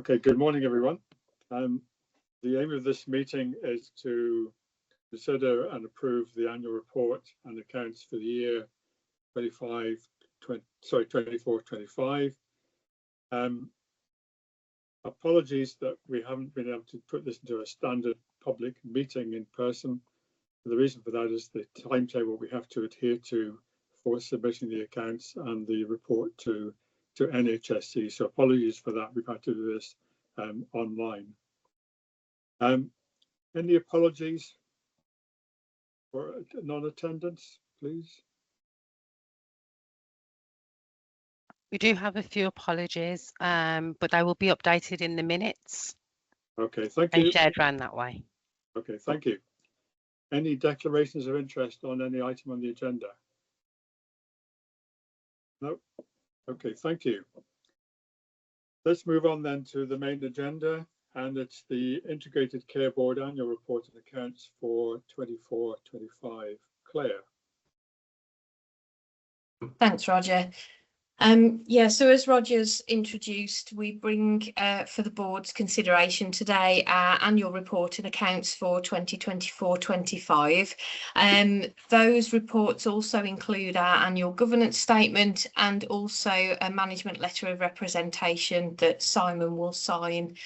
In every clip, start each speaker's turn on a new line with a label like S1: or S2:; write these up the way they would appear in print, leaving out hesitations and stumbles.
S1: Okay, good morning, everyone. The aim of this meeting is to consider and approve the annual report and accounts for the year 24-25. Apologies that we haven't been able to put this into a standard public meeting in person. The reason for that is the timetable we have to adhere to for submitting the accounts and the report to NHSC. So apologies for that. We've had to do this online. Any apologies for non-attendance, please?
S2: We do have a few apologies, but they will be updated in the minutes.
S1: Okay, thank you.
S2: And shared around that way.
S1: Okay, thank you. Any declarations of interest on any item on the agenda? No? Okay, thank you. Let's move on then to the main agenda, and it's the Integrated Care Board Annual Report and Accounts for 24-25. Claire.
S3: Thanks, Roger. So as Roger's introduced, we bring for the board's consideration today our annual report and accounts for 2024-25. Those reports also include our annual governance statement and also a management letter of representation that Simon will sign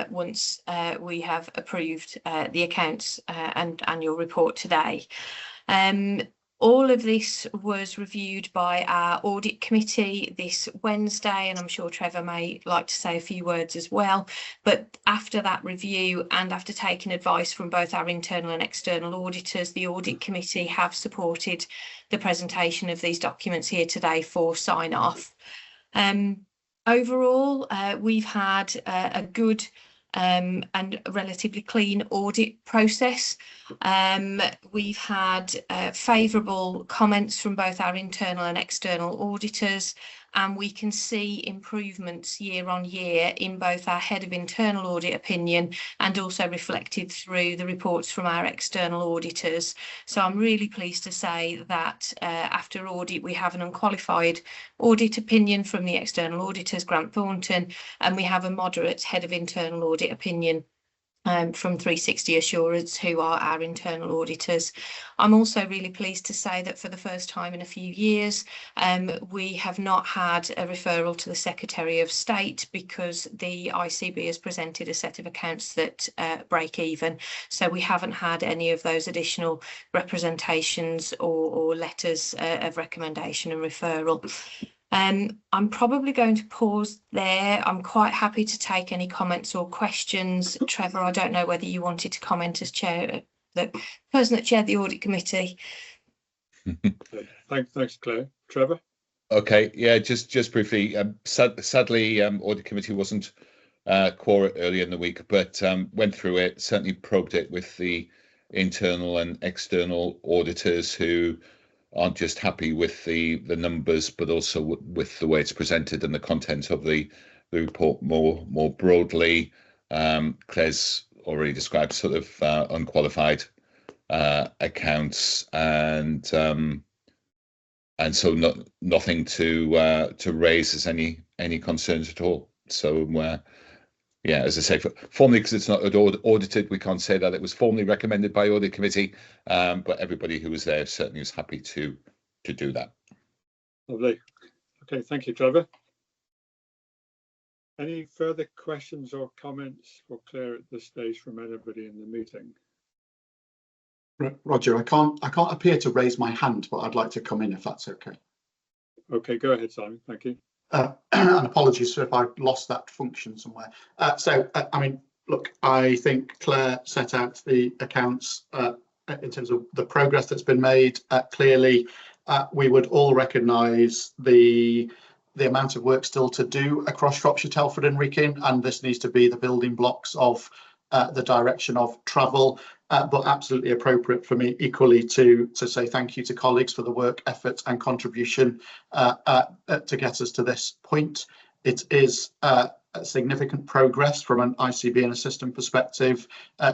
S3: once we have approved the accounts and annual report today. All of this was reviewed by our audit committee this Wednesday, and I'm sure Trevor may like to say a few words as well. But after that review and after taking advice from both our internal and external auditors, the audit committee have supported the presentation of these documents here today for sign off. Overall, we've had a good and a relatively clean audit process. We've had favourable comments from both our internal and external auditors, and we can see improvements year on year in both our head of internal audit opinion and also reflected through the reports from our external auditors. So I'm really pleased to say that after audit we have an unqualified audit opinion from the external auditors, Grant Thornton, and we have a moderate head of internal audit opinion from 360 Assurance, who are our internal auditors. I'm also really pleased to say that for the first time in a few years, we have not had a referral to the Secretary of State because the ICB has presented a set of accounts that break even. So we haven't had any of those additional representations or letters of recommendation and referral. I'm probably going to pause there. I'm quite happy to take any comments or questions. Trevor, I don't know whether you wanted to comment as chair, the person that chaired the audit committee.
S1: Thanks, Claire. Trevor?
S4: Okay, yeah, just briefly. Sadly, audit committee wasn't quorate earlier in the week, but went through it, certainly probed it with the internal and external auditors who aren't just happy with the numbers, but also with the way it's presented and the content of the report more broadly. Claire's already described sort of unqualified accounts, and so nothing to raise as any concerns at all. So yeah, as I say, formally, because it's not audited, we can't say that it was formally recommended by audit committee, but everybody who was there certainly was happy to do that.
S1: Lovely. Okay, thank you, Trevor. Any further questions or comments for Claire at this stage from anybody in the meeting?
S5: Roger, I can't appear to raise my hand, but I'd like to come in if that's okay.
S1: Okay, go ahead, Simon. Thank you.
S5: And apologies if I lost that function somewhere. I mean, look, I think Claire set out the accounts in terms of the progress that's been made. Clearly, we would all recognise the amount of work still to do across Shropshire, Telford and Wrekin, and this needs to be the building blocks of the direction of travel. But absolutely appropriate for me equally to say thank you to colleagues for the work, effort and contribution to get us to this point. It is a significant progress from an ICB and a system perspective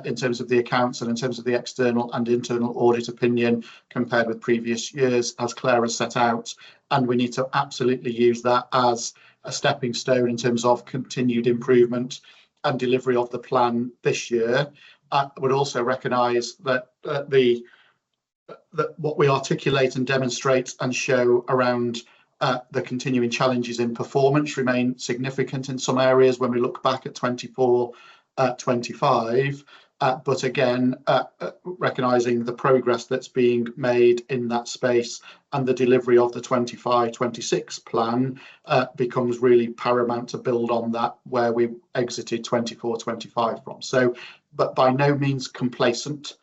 S5: in terms of the accounts and in terms of the external and internal audit opinion compared with previous years, as Claire has set out. And we need to absolutely use that as a stepping stone in terms of continued improvement and delivery of the plan this year. I would also recognise that that what we articulate and demonstrate and show around the continuing challenges in performance remain significant in some areas when we look back at 24-25. But again, recognising the progress that's being made in that space and the delivery of the 25-26 plan becomes really paramount to build on that where we exited 24-25 from. So, but by no means complacent.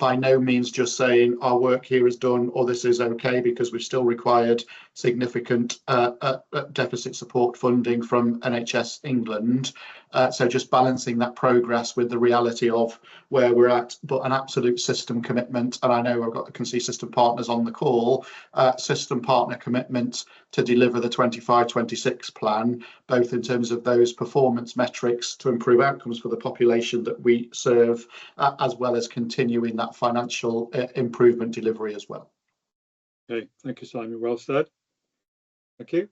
S5: By no means just saying our work here is done or this is okay, because we've still required significant deficit support funding from NHS England. So just balancing that progress with the reality of where we're at, but an absolute system commitment. And I know I can see system partners on the call, system partner commitment to deliver the 25-26 plan, both in terms of those performance metrics to improve outcomes for the population that we serve, as well as continuing that financial improvement delivery as well.
S1: Okay, thank you, Simon. Well said. Thank you.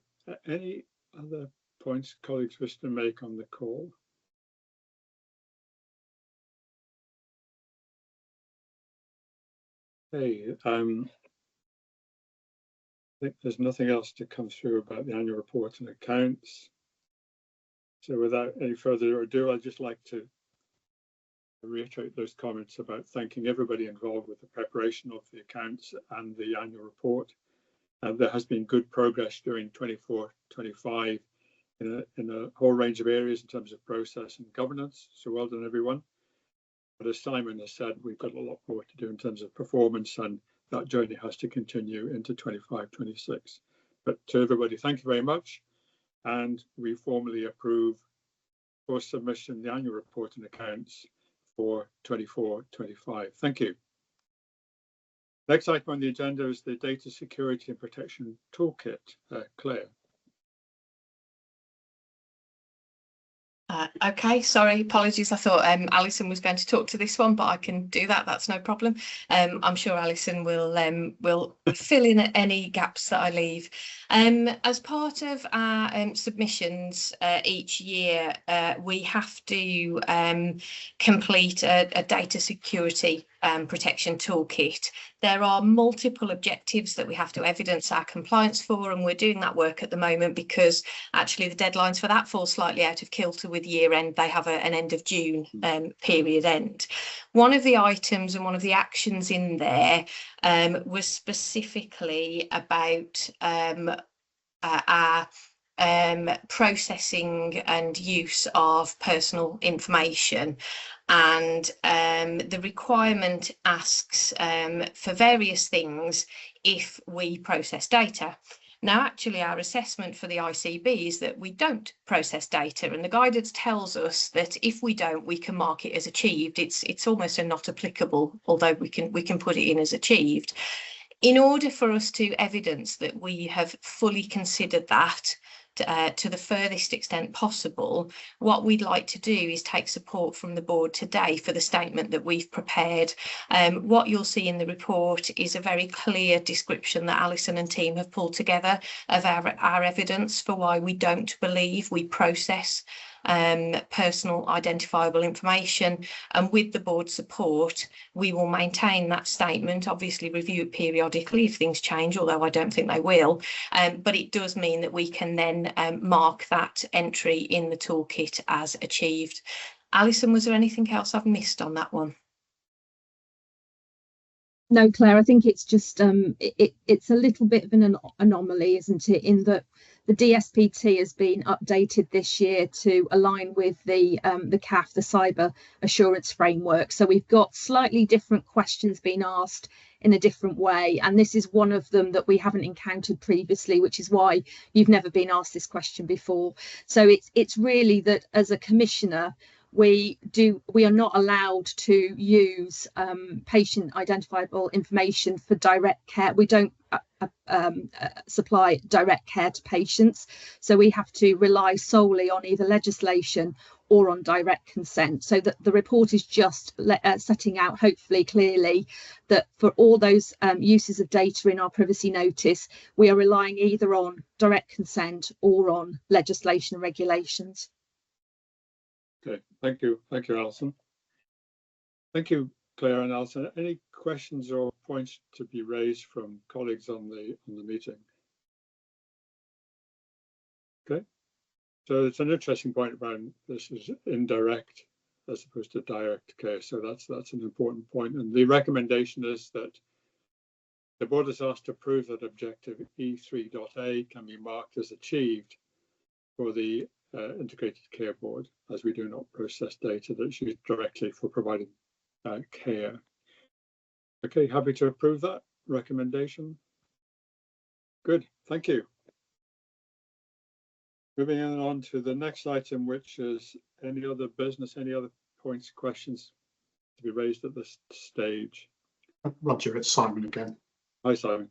S1: Any other points colleagues wish to make on the call? Okay, I think there's nothing else to come through about the annual report and accounts. So without any further ado, I'd just like to reiterate those comments about thanking everybody involved with the preparation of the accounts and the annual report. There has been good progress during 24-25 in a whole range of areas in terms of process and governance. So well done, everyone. But as Simon has said, we've got a lot more to do in terms of performance, and that journey has to continue into 25-26. But to everybody, thank you very much. And we formally approve for submission the annual report and accounts for 24-25. Thank you. Next item on the agenda is the Data Security and Protection Toolkit. Claire.
S3: Okay, sorry, apologies. I thought Alison was going to talk to this one, but I can do that. That's no problem. I'm sure Alison will fill in any gaps that I leave. As part of our submissions each year, we have to complete a data security protection toolkit. There are multiple objectives that we have to evidence our compliance for, and we're doing that work at the moment because actually the deadlines for that fall slightly out of kilter with year end. They have an end of June period end. One of the items and one of the actions in there was specifically about our processing and use of personal information, and the requirement asks for various things if we process data. Now, actually, our assessment for the ICB is that we don't process data, and the guidance tells us that if we don't, we can mark it as achieved. It's almost a not applicable, although we can put it in as achieved. In order for us to evidence that we have fully considered that to the furthest extent possible, what we'd like to do is take support from the board today for the statement that we've prepared. What you'll see in the report is a very clear description that Alison and team have pulled together of our evidence for why we don't believe we process personal identifiable information, and with the board support we will maintain that statement, obviously review it periodically if things change, although I don't think they will, but it does mean that we can then mark that entry in the toolkit as achieved. Alison, was there anything else I've missed on that one?
S6: No, Claire, I think it's just it's a little bit of an anomaly, isn't it, in that the DSPT has been updated this year to align with the CAF, the Cyber Assurance Framework. So we've got slightly different questions being asked in a different way, and this is one of them that we haven't encountered previously, which is why you've never been asked this question before. So it's really that as a commissioner, we are not allowed to use patient identifiable information for direct care. We don't supply direct care to patients, so we have to rely solely on either legislation or on direct consent. So that the report is just setting out, hopefully clearly, that for all those uses of data in our privacy notice, we are relying either on direct consent or on legislation and regulations.
S1: Okay, thank you, Alison. Thank you, Claire and Alison. Any questions or points to be raised from colleagues on the meeting? Okay, so it's an interesting point around this is indirect as opposed to direct care. So that's an important point. And the recommendation is that the board is asked to prove that objective E3.A can be marked as achieved for the integrated care board, as we do not process data that's used directly for providing care. Okay, happy to approve that recommendation. Good, thank you. Moving on to the next item, which is any other business, any other points, questions to be raised at this stage.
S5: Roger, it's Simon again.
S1: Hi, Simon.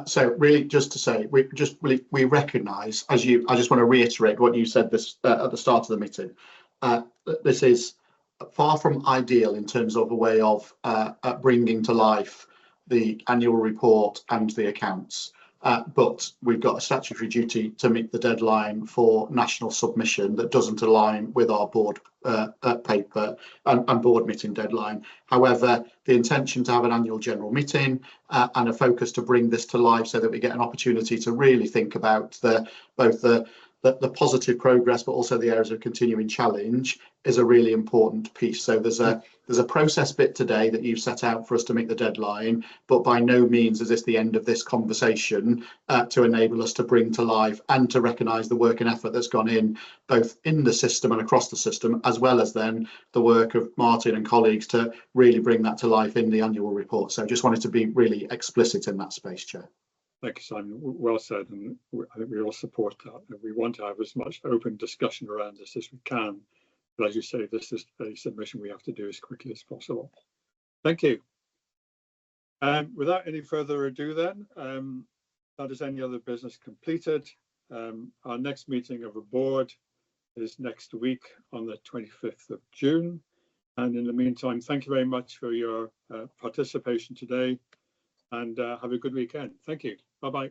S5: So really, just to say, we recognise, I just want to reiterate what you said this at the start of the meeting. This is far from ideal in terms of a way of bringing to life the annual report and the accounts. But we've got a statutory duty to meet the deadline for national submission that doesn't align with our board paper and board meeting deadline. However, the intention to have an annual general meeting and a focus to bring this to life so that we get an opportunity to really think about both the positive progress, but also the areas of continuing challenge is a really important piece. So there's a process bit today that you've set out for us to meet the deadline, but by no means is this the end of this conversation to enable us to bring to life and to recognise the work and effort that's gone in both in the system and across the system, as well as then the work of Martin and colleagues to really bring that to life in the annual report. So just wanted to be really explicit in that space, Chair.
S1: Thank you, Simon. Well said, and I think we all support that. And we want to have as much open discussion around this as we can. But as you say, this is a submission we have to do as quickly as possible. Thank you. Without any further ado then, that is any other business completed. Our next meeting of the board is next week on the 25th of June. And in the meantime, thank you very much for your participation today, and have a good weekend. Thank you. Bye-bye.